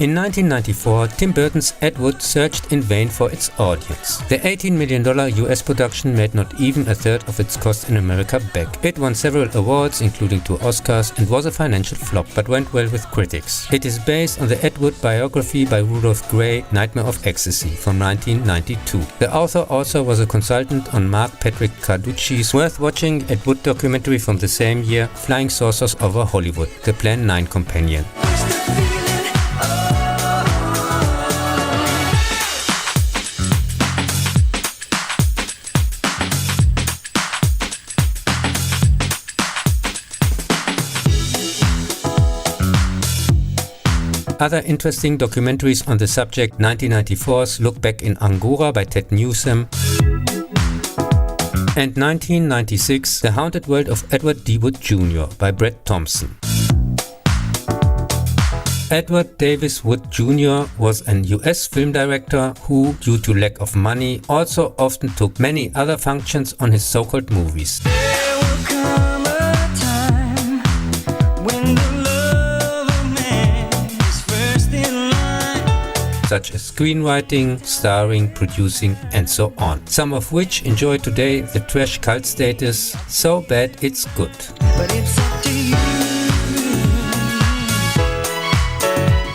In 1994, Tim Burton's Ed Wood searched in vain for its audience. The $18 million US production made not even a third of its cost in America back. It won several awards, including 2 Oscars, and was a financial flop, but went well with critics. It is based on the Ed Wood biography by Rudolph Gray, Nightmare of Ecstasy, from 1992. The author also was a consultant on Mark Patrick Carducci's worth-watching Ed Wood documentary from the same year, Flying Saucers over Hollywood, the Plan 9 companion. Other interesting documentaries on the subject: 1994's Look Back in Angora by Ted Newsom, and 1996 The Haunted World of Edward D. Wood Jr. by Brett Thompson. Edward Davis Wood Jr. was an US film director who, due to lack of money, also often took many other functions on his so-called movies. Such as screenwriting, starring, producing, and so on. Some of which enjoy today the trash cult status, so bad it's good. But it's up to you.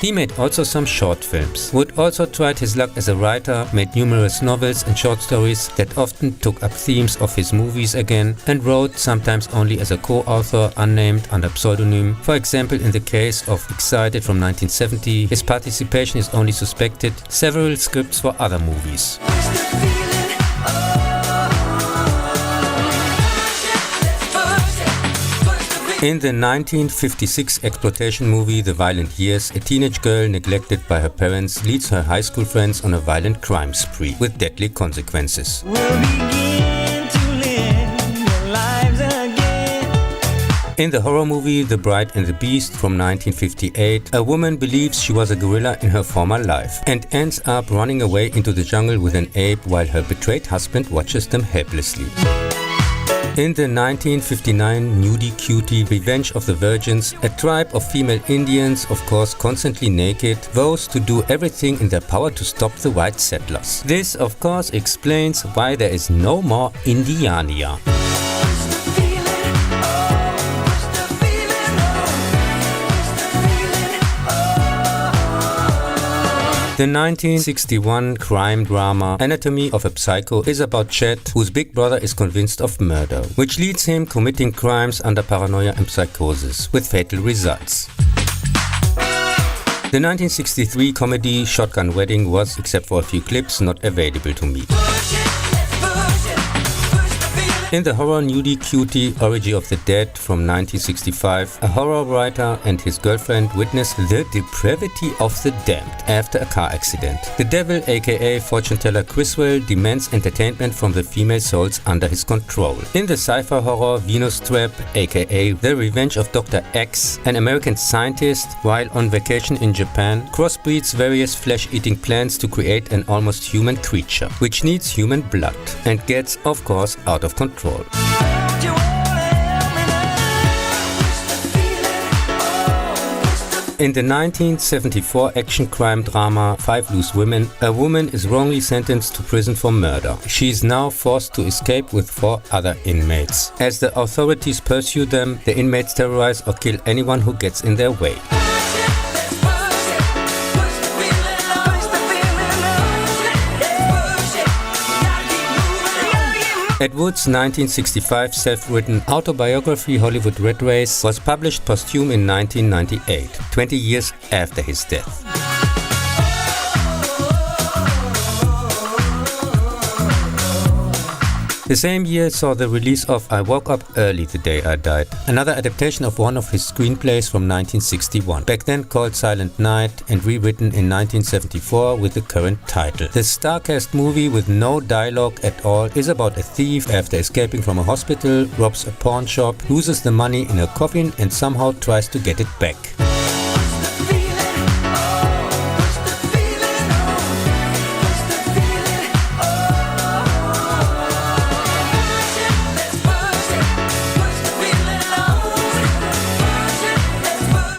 He made also some short films. Wood also tried his luck as a writer, made numerous novels and short stories that often took up themes of his movies again, and wrote, sometimes only as a co-author, unnamed, under pseudonym. For example, in the case of Excited from 1970, his participation is only suspected, several scripts for other movies. In the 1956 exploitation movie The Violent Years, a teenage girl neglected by her parents leads her high school friends on a violent crime spree with deadly consequences. In the horror movie The Bride and the Beast from 1958, a woman believes she was a gorilla in her former life and ends up running away into the jungle with an ape while her betrayed husband watches them helplessly. In the 1959 nudie cutie Revenge of the Virgins, a tribe of female Indians, of course constantly naked, vows to do everything in their power to stop the white settlers. This, of course, explains why there is no more Indiania. The 1961 crime drama Anatomy of a Psycho is about Chet, whose big brother is convinced of murder, which leads him committing crimes under paranoia and psychosis, with fatal results. The 1963 comedy Shotgun Wedding was, except for a few clips, not available to me. In the horror nudie cutie Orgy of the Dead from 1965, a horror writer and his girlfriend witness the depravity of the damned after a car accident. The devil, aka fortune teller Criswell, demands entertainment from the female souls under his control. In the sci-fi horror Venus Trap, aka The Revenge of Dr. X, an American scientist, while on vacation in Japan, crossbreeds various flesh-eating plants to create an almost human creature, which needs human blood, and gets, of course, out of control. In the 1974 action crime drama Five Loose Women, a woman is wrongly sentenced to prison for murder. She is now forced to escape with 4 other inmates. As the authorities pursue them, the inmates terrorize or kill anyone who gets in their way. Ed Wood's 1965 self-written autobiography Hollywood Red Race was published posthum in 1998, 20 years after his death. The same year saw the release of I Woke Up Early the Day I Died, another adaptation of one of his screenplays from 1961, back then called Silent Night and rewritten in 1974 with the current title. The star-cast movie with no dialogue at all is about a thief after escaping from a hospital, robs a pawn shop, loses the money in a coffin and somehow tries to get it back.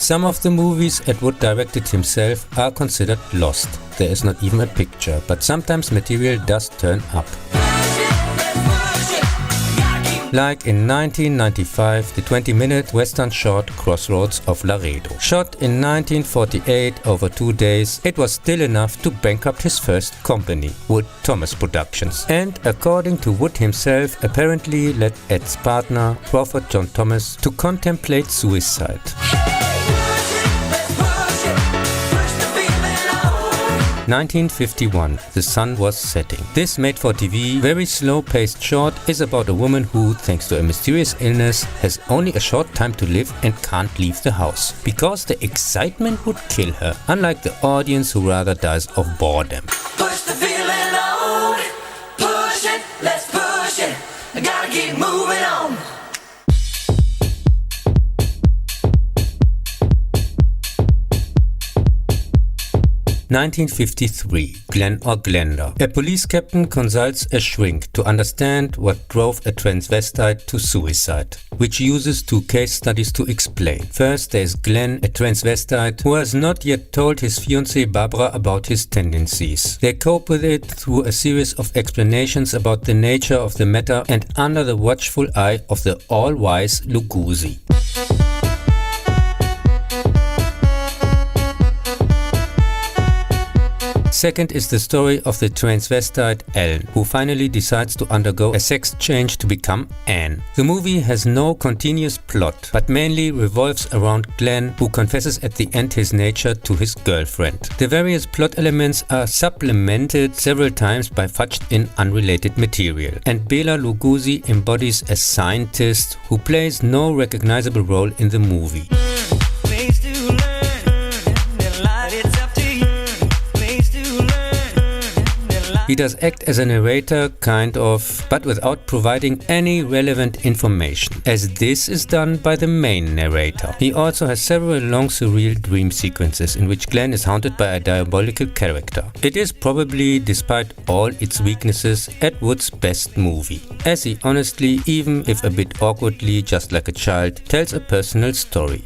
Some of the movies Ed Wood directed himself are considered lost. There is not even a picture, but sometimes material does turn up. Like in 1995, the 20-minute western short Crossroads of Laredo. Shot in 1948 over 2 days, it was still enough to bankrupt his first company, Wood Thomas Productions, and according to Wood himself, apparently led Ed's partner, Crawford John Thomas, to contemplate suicide. 1951, the sun was setting. This made-for-TV, very slow-paced short is about a woman who, thanks to a mysterious illness, has only a short time to live and can't leave the house, because the excitement would kill her, unlike the audience who rather dies of boredom. Push the feeling on, push it, let's push it, I gotta keep moving on. 1953, Glenn or Glenda. A police captain consults a shrink to understand what drove a transvestite to suicide, which uses 2 case studies to explain. First, there is Glenn, a transvestite who has not yet told his fiancée Barbara about his tendencies. They cope with it through a series of explanations about the nature of the matter and under the watchful eye of the all-wise Lugosi. Second is the story of the transvestite Ellen, who finally decides to undergo a sex change to become Anne. The movie has no continuous plot, but mainly revolves around Glenn, who confesses at the end his nature to his girlfriend. The various plot elements are supplemented several times by fudged-in unrelated material, and Bela Lugosi embodies a scientist who plays no recognizable role in the movie. He does act as a narrator, kind of, but without providing any relevant information, as this is done by the main narrator. He also has several long surreal dream sequences in which Glenn is haunted by a diabolical character. It is probably, despite all its weaknesses, Ed Wood's best movie, as he honestly, even if a bit awkwardly, just like a child, tells a personal story.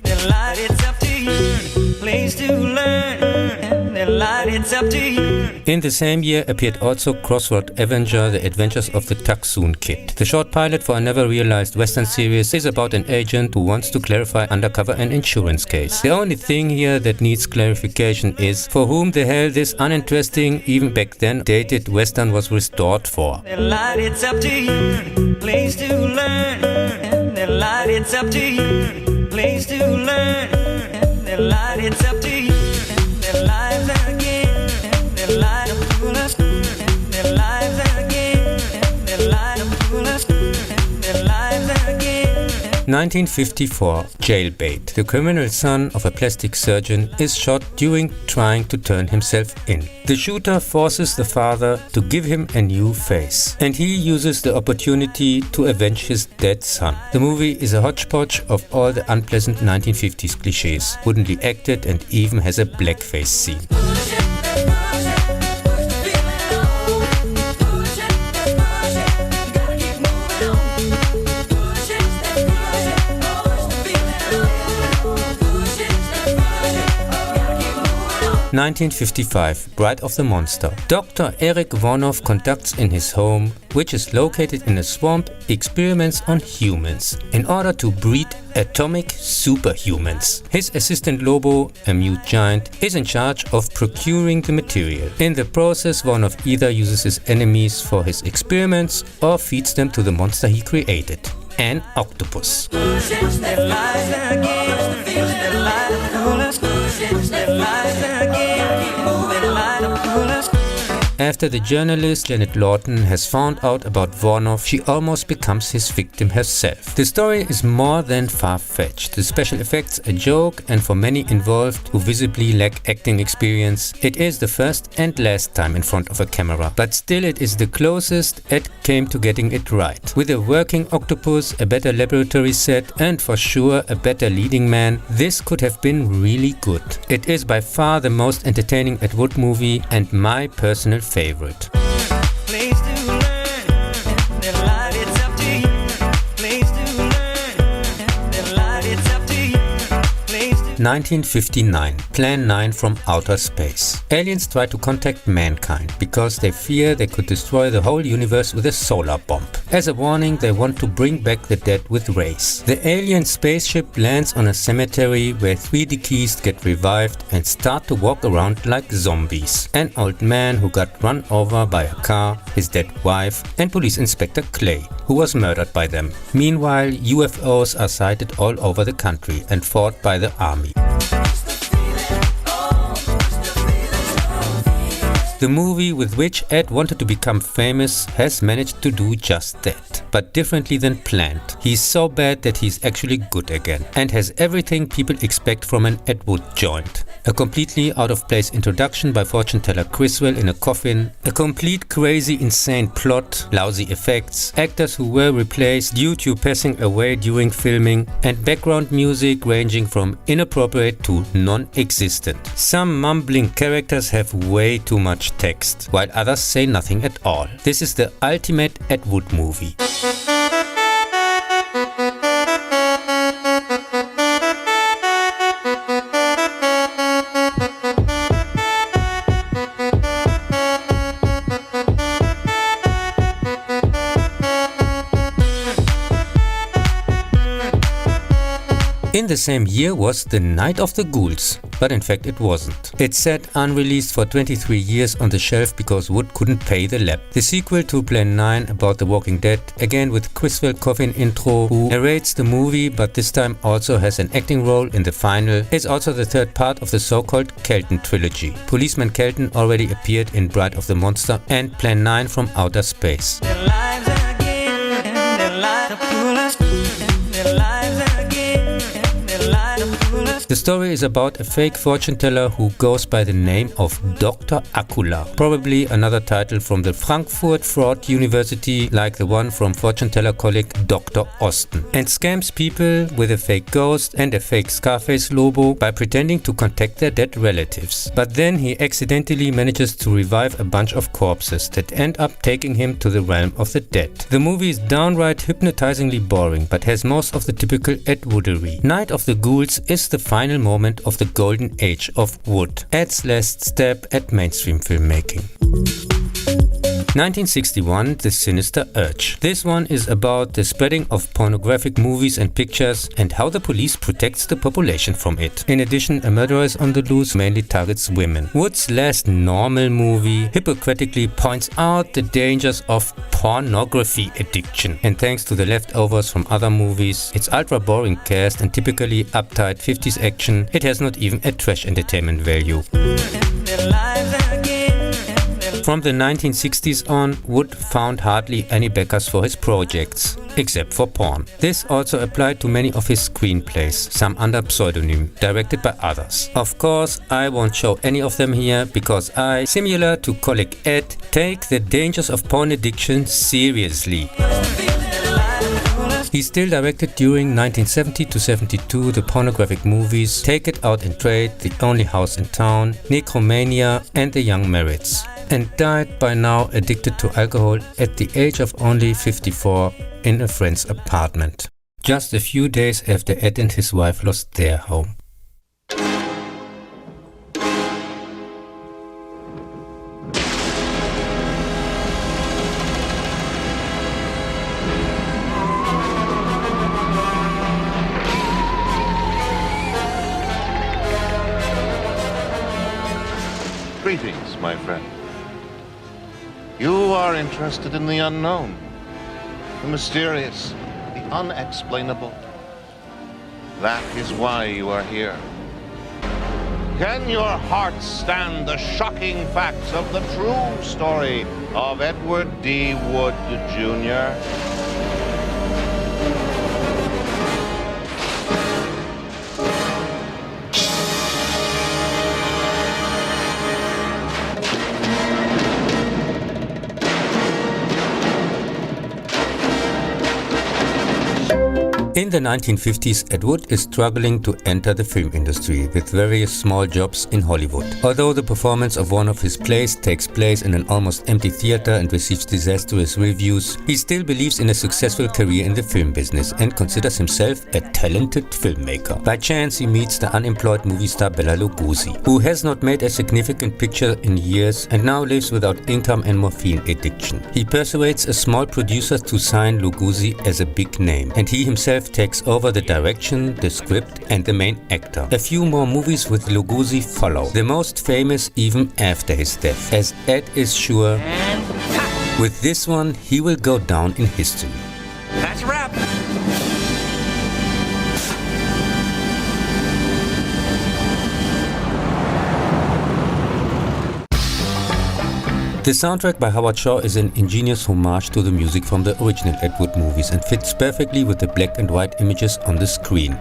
In the same year appeared also Crossroad Avenger, The Adventures of the Tuxoon Kid. The short pilot for a never-realized Western series is about an agent who wants to clarify undercover an insurance case. The only thing here that needs clarification is for whom the hell this uninteresting, even back then dated Western was restored for. It's up to you, place to learn. It's up to you, place to learn. It's up to you. Their lives again, their light of coolest, their lives again, their light of coolest, their lives again. 1954, Jailbait. The criminal son of a plastic surgeon is shot during trying to turn himself in. The shooter forces the father to give him a new face, and he uses the opportunity to avenge his dead son. The movie is a hodgepodge of all the unpleasant 1950s cliches, woodenly acted, and even has a blackface scene. 1955, Bride of the Monster. Dr. Eric Vonoff conducts in his home, which is located in a swamp, experiments on humans in order to breed atomic superhumans. His assistant Lobo, a mute giant, is in charge of procuring the material. In the process, Vonoff either uses his enemies for his experiments or feeds them to the monster he created, an octopus. After the journalist Janet Lawton has found out about Vonoff, she almost becomes his victim herself. The story is more than far-fetched. The special effects a joke, and for many involved who visibly lack acting experience, it is the first and last time in front of a camera. But still it is the closest Ed came to getting it right. With a working octopus, a better laboratory set, and for sure a better leading man, this could have been really good. It is by far the most entertaining Ed Wood movie and my personal favorite. Place to learn, the light, it's up to you. Place to learn, the light, it's up to you. Place to 1959. Plan 9 from outer space. Aliens try to contact mankind because they fear they could destroy the whole universe with a solar bomb. As a warning, they want to bring back the dead with rays. The alien spaceship lands on a cemetery where 3 deceased get revived and start to walk around like zombies. An old man who got run over by a car, his dead wife, and police inspector Clay, who was murdered by them. Meanwhile, UFOs are sighted all over the country and fought by the army. The movie with which Ed wanted to become famous has managed to do just that, but differently than planned. He's so bad that he's actually good again, and has everything people expect from an Ed Wood joint. A completely out of place introduction by fortune teller Criswell in a coffin, a complete crazy insane plot, lousy effects, actors who were replaced due to passing away during filming, and background music ranging from inappropriate to non-existent. Some mumbling characters have way too much text, while others say nothing at all. This is the ultimate Ed Wood movie. In the same year was The Night of the Ghouls, but in fact it wasn't. It sat unreleased for 23 years on the shelf because Wood couldn't pay the lab. The sequel to Plan 9 about The Walking Dead, again with Criswell Coffin intro, who narrates the movie but this time also has an acting role in the final, is also the third part of the so-called Kelton trilogy. Policeman Kelton already appeared in Bride of the Monster and Plan 9 from Outer Space. The story is about a fake fortune teller who goes by the name of Dr. Akula, probably another title from the Frankfurt Fraud University like the one from fortune teller colleague Dr. Osten, and scams people with a fake ghost and a fake Scarface logo by pretending to contact their dead relatives. But then he accidentally manages to revive a bunch of corpses that end up taking him to the realm of the dead. The movie is downright hypnotizingly boring but has most of the typical Ed Woodery. Night of the Ghouls is the final moment of the golden age of Wood, Ed's last step at mainstream filmmaking. 1961, The Sinister Urge. This one is about the spreading of pornographic movies and pictures and how the police protects the population from it. In addition, a murderer is on the loose, mainly targets women. Wood's last normal movie hypocritically points out the dangers of pornography addiction, and thanks to the leftovers from other movies, its ultra boring cast and typically uptight 50s action, it has not even a trash entertainment value. From the 1960s on, Wood found hardly any backers for his projects, except for porn. This also applied to many of his screenplays, some under pseudonym, directed by others. Of course, I won't show any of them here because I, similar to colleague Ed, take the dangers of porn addiction seriously. He still directed during 1970 to 72 the pornographic movies Take It Out and Trade, The Only House in Town, Necromania and The Young Merits, and died by now addicted to alcohol at the age of only 54 in a friend's apartment, just a few days after Ed and his wife lost their home. Greetings, my friend. You are interested in the unknown, the mysterious, the unexplainable. That is why you are here. Can your heart stand the shocking facts of the true story of Edward D. Wood, Jr.? In the 1950s, Ed Wood is struggling to enter the film industry with various small jobs in Hollywood. Although the performance of one of his plays takes place in an almost empty theater and receives disastrous reviews, he still believes in a successful career in the film business and considers himself a talented filmmaker. By chance, he meets the unemployed movie star Bela Lugosi, who has not made a significant picture in years and now lives without income and morphine addiction. He persuades a small producer to sign Lugosi as a big name, and he himself takes over the direction, the script and the main actor. A few more movies with Lugosi follow, the most famous even after his death, as Ed is sure with this one he will go down in history. That's a wrap. The soundtrack by Howard Shore is an ingenious homage to the music from the original Ed Wood movies and fits perfectly with the black and white images on the screen.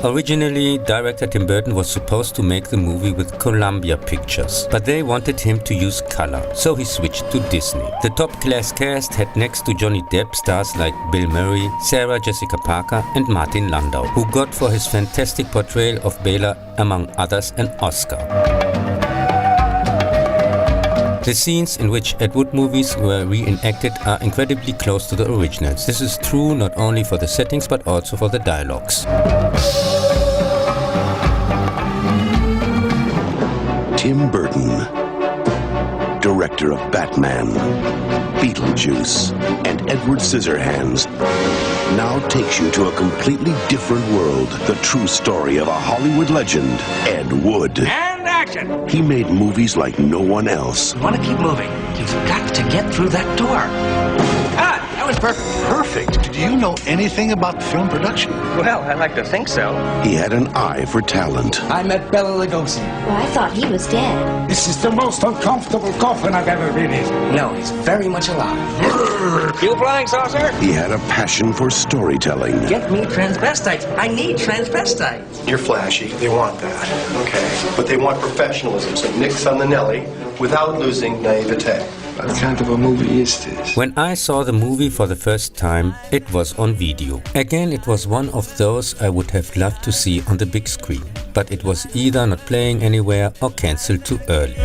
Originally, director Tim Burton was supposed to make the movie with Columbia Pictures, but they wanted him to use color, so he switched to Disney. The top-class cast had next to Johnny Depp stars like Bill Murray, Sarah Jessica Parker and Martin Landau, who got for his fantastic portrayal of Bela, among others, an Oscar. The scenes in which Ed Wood movies were reenacted are incredibly close to the originals. This is true not only for the settings but also for the dialogues. Tim Burton, director of Batman, Beetlejuice, and Edward Scissorhands, now takes you to a completely different world. The true story of a Hollywood legend, Ed Wood. And action! He made movies like no one else. You want to keep moving. You've got to get through that door. Ah, that was perfect. Perfect. Do you know anything about film production? Well, I like to think so. He had an eye for talent. I met Bela Lugosi. Well, I thought he was dead. This is the most uncomfortable coffin I've ever been in. No, he's very much alive. You flying saucer? He had a passion for storytelling. Get me transvestites. I need transvestites. You're flashy. They want that. Okay. But they want professionalism. So nix on the Nelly without losing naivete. What kind of a movie is this? When I saw the movie for the first time, it was on video. Again, it was one of those I would have loved to see on the big screen. But it was either not playing anywhere or cancelled too early.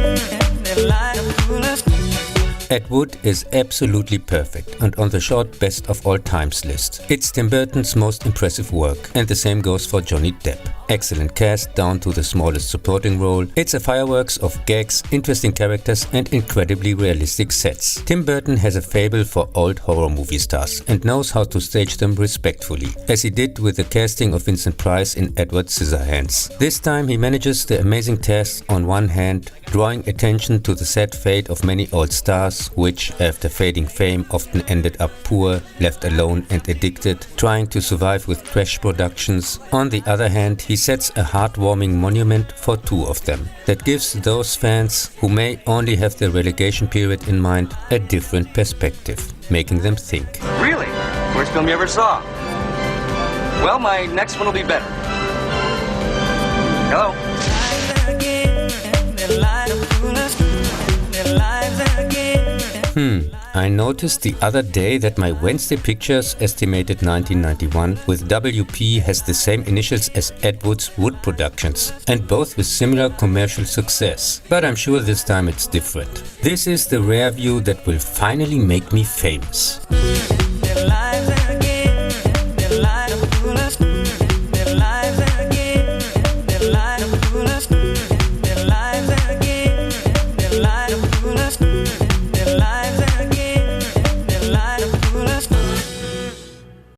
Ed Wood is absolutely perfect and on the short best of all times list. It's Tim Burton's most impressive work, and the same goes for Johnny Depp. Excellent cast down to the smallest supporting role. It's a fireworks of gags, interesting characters and incredibly realistic sets. Tim Burton has a fable for old horror movie stars and knows how to stage them respectfully, as he did with the casting of Vincent Price in Edward Scissorhands. This time he manages the amazing task on one hand, drawing attention to the sad fate of many old stars, which, after fading fame, often ended up poor, left alone and addicted, trying to survive with trash productions. On the other hand, he sets a heartwarming monument for two of them that gives those fans who may only have the relegation period in mind a different perspective, making them think. Really? Worst film you ever saw? Well, my next one will be better. Hello? I noticed the other day that my Wednesday Pictures estimated 1991 with WP has the same initials as Ed Wood's Wood Productions, and both with similar commercial success. But I'm sure this time it's different. This is the rear view that will finally make me famous.